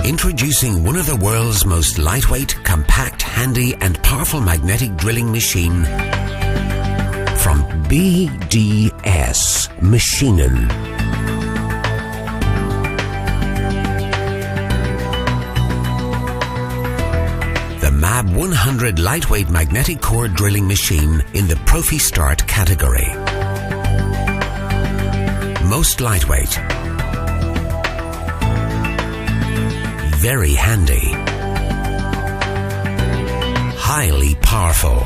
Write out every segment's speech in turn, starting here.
Introducing one of the world's most lightweight, compact, handy and powerful magnetic drilling machine from BDS Maschinen. The MAB 100 lightweight magnetic core drilling machine in the Profi Start category. Most lightweight. Very handy. Highly powerful.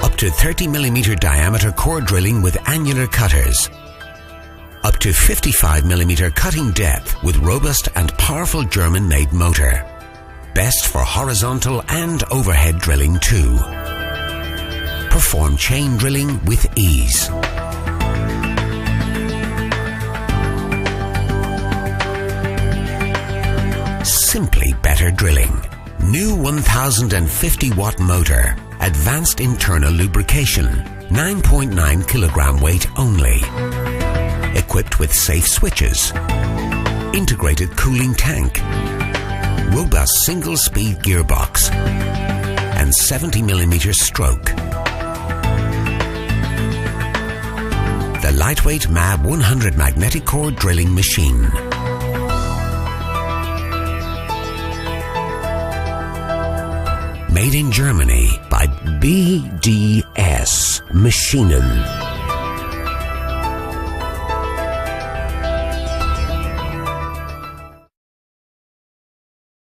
Up to 30mm diameter core drilling with annular cutters. Up to 55mm cutting depth with robust and powerful German-made motor. Best for horizontal and overhead drilling too. Perform chain drilling with ease. Simply better drilling. New 1050 watt motor. Advanced internal lubrication. 9.9 kilogram weight only. Equipped with safe switches. Integrated cooling tank. Robust single speed gearbox. And 70mm stroke. The lightweight MAB 100 magnetic core drilling machine. Made in Germany by BDS Maschinen.